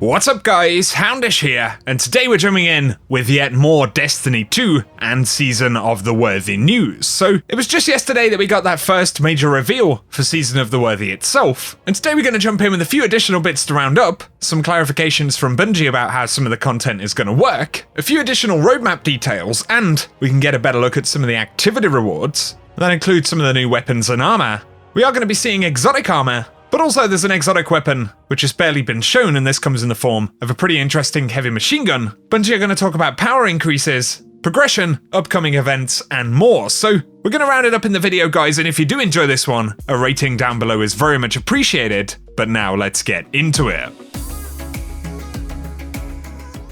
What's up guys, Houndish here, and today we're jumping in with yet more Destiny 2 and Season of the Worthy news. So, it was just yesterday that we got that first major reveal for Season of the Worthy itself, and today we're going to jump in with a few additional bits to round up, some clarifications from Bungie about how some of the content is going to work, a few additional roadmap details, and we can get a better look at some of the activity rewards. That includes some of the new weapons and armor. We are going to be seeing exotic armor, but also there's an exotic weapon, which has barely been shown, and this comes in the form of a pretty interesting heavy machine gun. Bungie are going to talk about power increases, progression, upcoming events, and more. So we're going to round it up in the video, guys, and if you do enjoy this one, a rating down below is very much appreciated. But now let's get into it.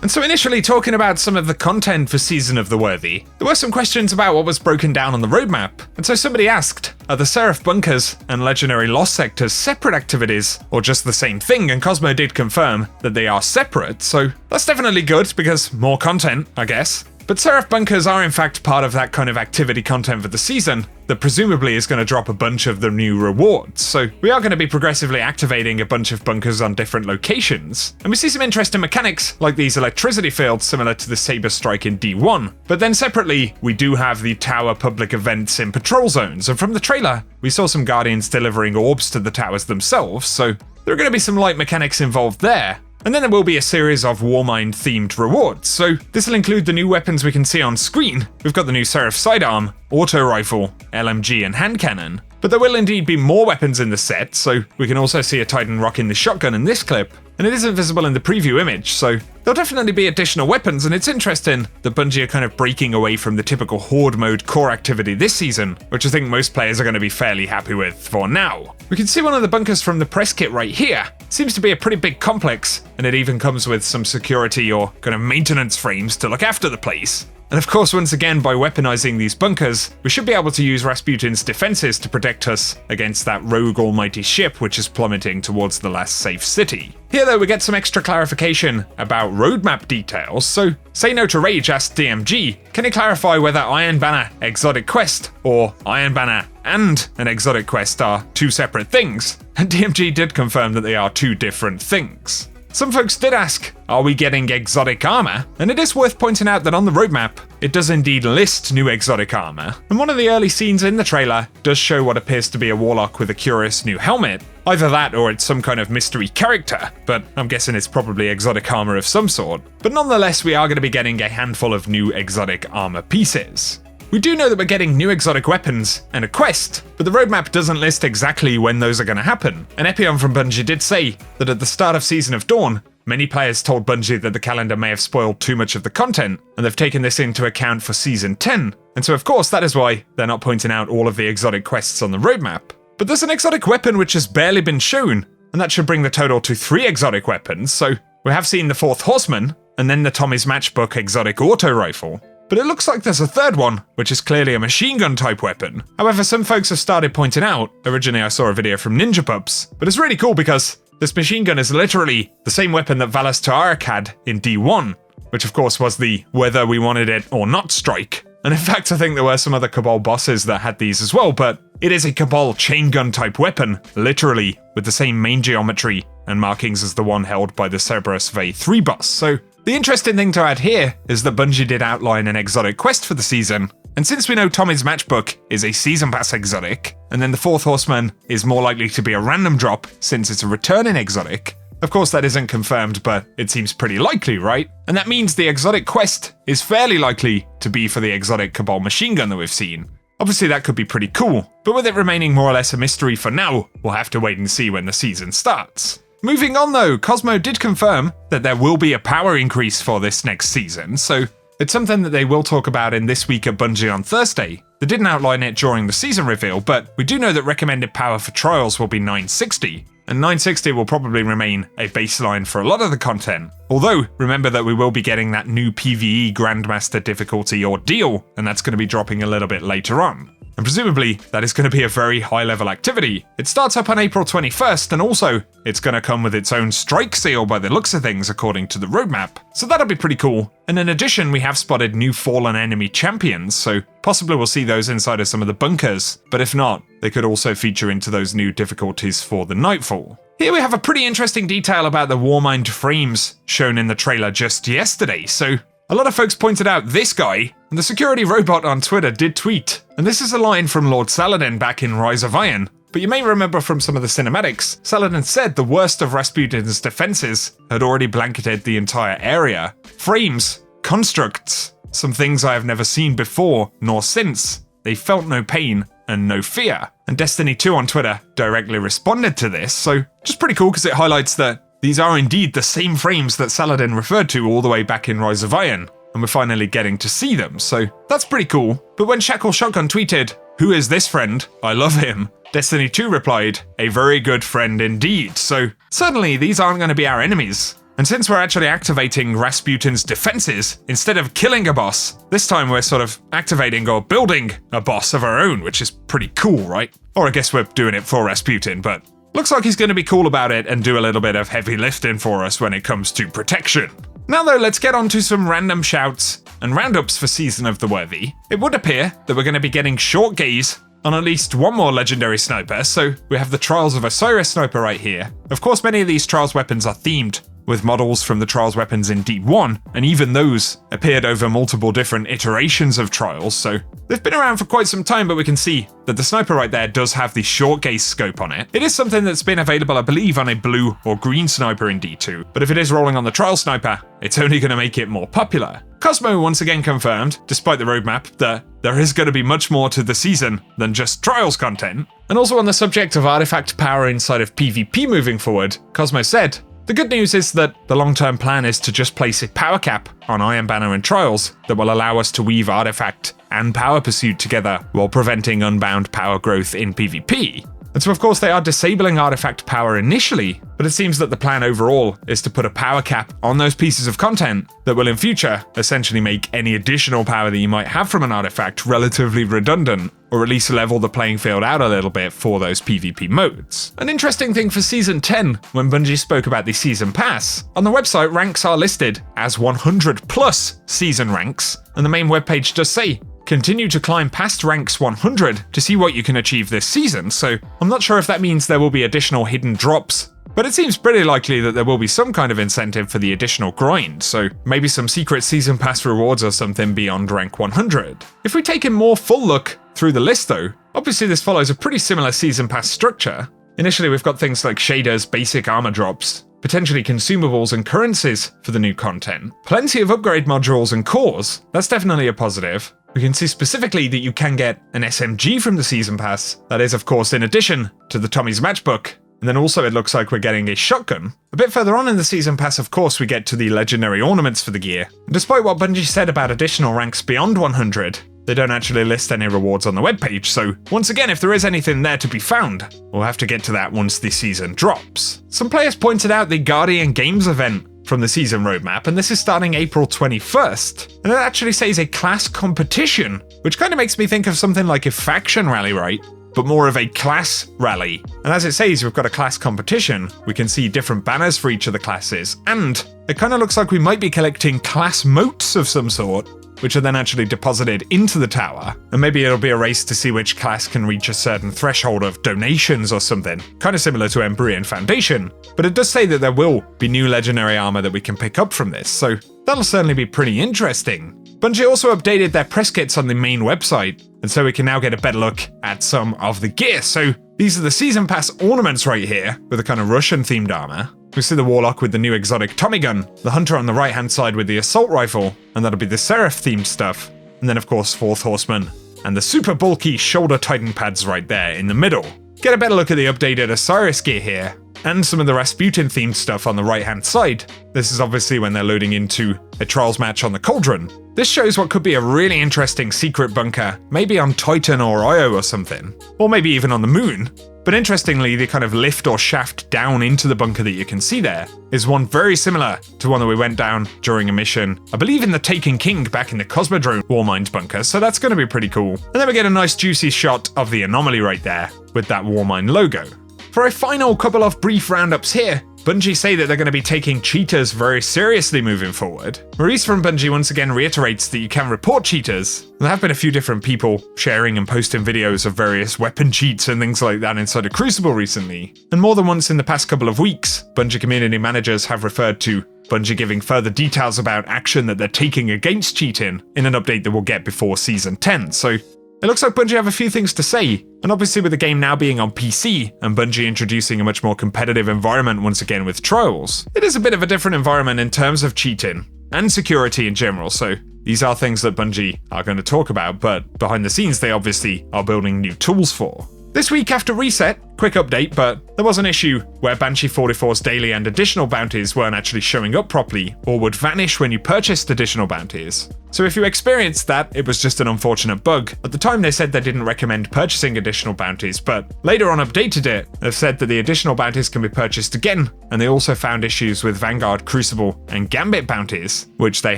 And so initially talking about some of the content for Season of the Worthy, there were some questions about what was broken down on the roadmap, and so somebody asked, are the Seraph bunkers and legendary lost sectors separate activities, or just the same thing? And Cosmo did confirm that they are separate, so that's definitely good, because more content, I guess. But Seraph bunkers are in fact part of that kind of activity content for the season that presumably is going to drop a bunch of the new rewards. So we are going to be progressively activating a bunch of bunkers on different locations. And we see some interesting mechanics like these electricity fields similar to the Saber Strike in D1. But then separately, we do have the tower public events in patrol zones. And from the trailer, we saw some Guardians delivering orbs to the towers themselves. So there are going to be some light mechanics involved there. And then there will be a series of Warmind themed rewards, so this will include the new weapons we can see on screen. We've got the new Seraph sidearm, auto rifle, LMG and hand cannon. But there will indeed be more weapons in the set, so we can also see a Titan rocking the shotgun in this clip, and it isn't visible in the preview image, so there'll definitely be additional weapons, and it's interesting that Bungie are kind of breaking away from the typical horde mode core activity this season, which I think most players are going to be fairly happy with for now. We can see one of the bunkers from the press kit right here. Seems to be a pretty big complex, and it even comes with some security or kind of maintenance frames to look after the place. And of course, once again, by weaponizing these bunkers, we should be able to use Rasputin's defenses to protect us against that rogue almighty ship which is plummeting towards the last safe city. Here though, we get some extra clarification about roadmap details, so Say No to Rage asked DMG, can you clarify whether Iron Banner Exotic Quest or Iron Banner and an Exotic Quest are two separate things? And DMG did confirm that they are two different things. Some folks did ask, are we getting exotic armor? And it is worth pointing out that on the roadmap, it does indeed list new exotic armor. And one of the early scenes in the trailer does show what appears to be a warlock with a curious new helmet. Either that or it's some kind of mystery character, but I'm guessing it's probably exotic armor of some sort. But nonetheless, we are going to be getting a handful of new exotic armor pieces. We do know that we're getting new exotic weapons and a quest, but the roadmap doesn't list exactly when those are going to happen. And Epion from Bungie did say that at the start of Season of Dawn, many players told Bungie that the calendar may have spoiled too much of the content, and they've taken this into account for Season 10. And so of course that is why they're not pointing out all of the exotic quests on the roadmap. But there's an exotic weapon which has barely been shown, and that should bring the total to 3 exotic weapons. So we have seen the 4th Horseman, and then the Tommy's Matchbook exotic auto rifle. But it looks like there's a third one, which is clearly a machine gun type weapon. However, some folks have started pointing out, originally I saw a video from Ninja Pups, but it's really cool because this machine gun is literally the same weapon that VALUS Ta'arak had in D1, which of course was the whether we wanted it or not strike. And in fact, I think there were some other Cabal bosses that had these as well, but it is a Cabal chain gun type weapon, literally, with the same main geometry and markings as the one held by the Cerberus Vey 3 boss. So the interesting thing to add here is that Bungie did outline an exotic quest for the season, and since we know Tommy's Matchbook is a Season Pass exotic, and then the 4th Horseman is more likely to be a random drop since it's a returning exotic, of course that isn't confirmed, but it seems pretty likely, right? And that means the exotic quest is fairly likely to be for the exotic Cabal machine gun that we've seen. Obviously that could be pretty cool, but with it remaining more or less a mystery for now, we'll have to wait and see when the season starts. Moving on though, Cosmo did confirm that there will be a power increase for this next season, so it's something that they will talk about in This Week at Bungie on Thursday. They didn't outline it during the season reveal, but we do know that recommended power for trials will be 960, and 960 will probably remain a baseline for a lot of the content. Although, remember that we will be getting that new PvE Grandmaster difficulty ordeal, and that's going to be dropping a little bit later on. And presumably, that is going to be a very high-level activity. It starts up on April 21st, and also, it's going to come with its own strike seal by the looks of things according to the roadmap. So that'll be pretty cool. And in addition, we have spotted new fallen enemy champions, so possibly we'll see those inside of some of the bunkers. But if not, they could also feature into those new difficulties for the Nightfall. Here we have a pretty interesting detail about the Warmind frames shown in the trailer just yesterday. So a lot of folks pointed out this guy, and the security robot on Twitter did tweet. And this is a line from Lord Saladin back in Rise of Iron. But you may remember from some of the cinematics, Saladin said the worst of Rasputin's defenses had already blanketed the entire area. Frames, constructs, some things I have never seen before nor since. They felt no pain and no fear. And Destiny 2 on Twitter directly responded to this, so just pretty cool because it highlights that these are indeed the same frames that Saladin referred to all the way back in Rise of Iron, and we're finally getting to see them, so that's pretty cool. But when Shackle Shotgun tweeted, "Who is this friend? I love him," Destiny 2 replied, "A very good friend indeed." So certainly these aren't going to be our enemies. And since we're actually activating Rasputin's defenses instead of killing a boss, this time we're sort of activating or building a boss of our own, which is pretty cool, right? Or I guess we're doing it for Rasputin, but looks like he's going to be cool about it and do a little bit of heavy lifting for us when it comes to protection. Now though, let's get on to some random shouts and roundups for Season of the Worthy. It would appear that we're going to be getting short gaze on at least one more legendary sniper, so we have the Trials of Osiris sniper right here. Of course, many of these Trials weapons are themed with models from the Trials weapons in D1, and even those appeared over multiple different iterations of Trials, so they've been around for quite some time, but we can see that the sniper right there does have the short gaze scope on it. It is something that's been available, I believe, on a blue or green sniper in D2, but if it is rolling on the Trial sniper, it's only going to make it more popular. Cosmo once again confirmed, despite the roadmap, that there is going to be much more to the season than just Trials content. And also on the subject of artifact power inside of PvP moving forward, Cosmo said, "The good news is that the long-term plan is to just place a power cap on Iron Banner and Trials that will allow us to weave artifact and power pursuit together while preventing unbound power growth in PvP." And so of course they are disabling artifact power initially, but it seems that the plan overall is to put a power cap on those pieces of content that will in future essentially make any additional power that you might have from an artifact relatively redundant, or at least level the playing field out a little bit for those PvP modes. An interesting thing for Season 10, when Bungie spoke about the Season Pass, on the website ranks are listed as 100 plus season ranks, and the main webpage does say, "Continue to climb past ranks 100 to see what you can achieve this season," so I'm not sure if that means there will be additional hidden drops, but it seems pretty likely that there will be some kind of incentive for the additional grind, so maybe some secret season pass rewards or something beyond rank 100. If we take a more full look through the list though, obviously this follows a pretty similar season pass structure. Initially we've got things like shaders, basic armor drops, potentially consumables and currencies for the new content, plenty of upgrade modules and cores, that's definitely a positive. We can see specifically that you can get an SMG from the Season Pass, that is of course in addition to the Tommy's Matchbook, and then also it looks like we're getting a shotgun. A bit further on in the Season Pass of course we get to the legendary ornaments for the gear, and despite what Bungie said about additional ranks beyond 100, they don't actually list any rewards on the webpage, so once again if there is anything there to be found, we'll have to get to that once the season drops. Some players pointed out the Guardian Games event from the season roadmap, and this is starting April 21st, and it actually says a class competition, which kind of makes me think of something like a faction rally, right? But more of a class rally. And as it says, we've got a class competition, we can see different banners for each of the classes, and it kind of looks like we might be collecting class motes of some sort, which are then actually deposited into the tower, and maybe it'll be a race to see which class can reach a certain threshold of donations or something, kind of similar to Embryon Foundation, but it does say that there will be new legendary armor that we can pick up from this, so that'll certainly be pretty interesting. Bungie also updated their press kits on the main website, and so we can now get a better look at some of the gear. So these are the Season Pass ornaments right here, with a kind of Russian themed armor. We see the Warlock with the new exotic Tommy gun, the Hunter on the right hand side with the assault rifle, and that'll be the Seraph themed stuff, and then of course Fourth Horseman, and the super bulky shoulder titan pads right there in the middle. Get a better look at the updated Osiris gear here, and some of the Rasputin themed stuff on the right hand side. This is obviously when they're loading into a Trials match on the Cauldron. This shows what could be a really interesting secret bunker, maybe on Titan or Io or something, or maybe even on the moon. But interestingly, the kind of lift or shaft down into the bunker that you can see there is one very similar to one that we went down during a mission, I believe in the Taken King back in the Cosmodrome Warmind bunker, so that's going to be pretty cool. And then we get a nice juicy shot of the anomaly right there with that Warmind logo. For a final couple of brief roundups here, Bungie say that they're going to be taking cheaters very seriously moving forward. Maurice from Bungie once again reiterates that you can report cheaters. There have been a few different people sharing and posting videos of various weapon cheats and things like that inside of Crucible recently. And more than once in the past couple of weeks, Bungie community managers have referred to Bungie giving further details about action that they're taking against cheating in an update that we'll get before Season 10. So it looks like Bungie have a few things to say, and obviously with the game now being on PC, and Bungie introducing a much more competitive environment once again with Trials, it is a bit of a different environment in terms of cheating, and security in general, so these are things that Bungie are going to talk about, but behind the scenes they obviously are building new tools for. This week after reset, quick update, but there was an issue where Banshee 44's daily and additional bounties weren't actually showing up properly, or would vanish when you purchased additional bounties. So if you experienced that, it was just an unfortunate bug. At the time they said they didn't recommend purchasing additional bounties, but later on updated it, they've said that the additional bounties can be purchased again, and they also found issues with Vanguard, Crucible, and Gambit bounties, which they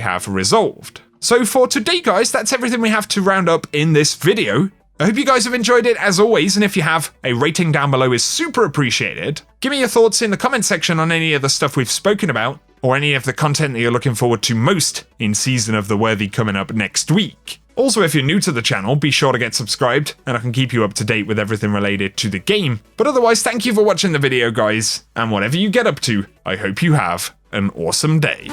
have resolved. So for today guys, that's everything we have to round up in this video. I hope you guys have enjoyed it as always, and if you have, a rating down below is super appreciated. Give me your thoughts in the comment section on any of the stuff we've spoken about, or any of the content that you're looking forward to most in Season of the Worthy coming up next week. Also, if you're new to the channel, be sure to get subscribed, and I can keep you up to date with everything related to the game. But otherwise, thank you for watching the video guys, and whatever you get up to, I hope you have an awesome day.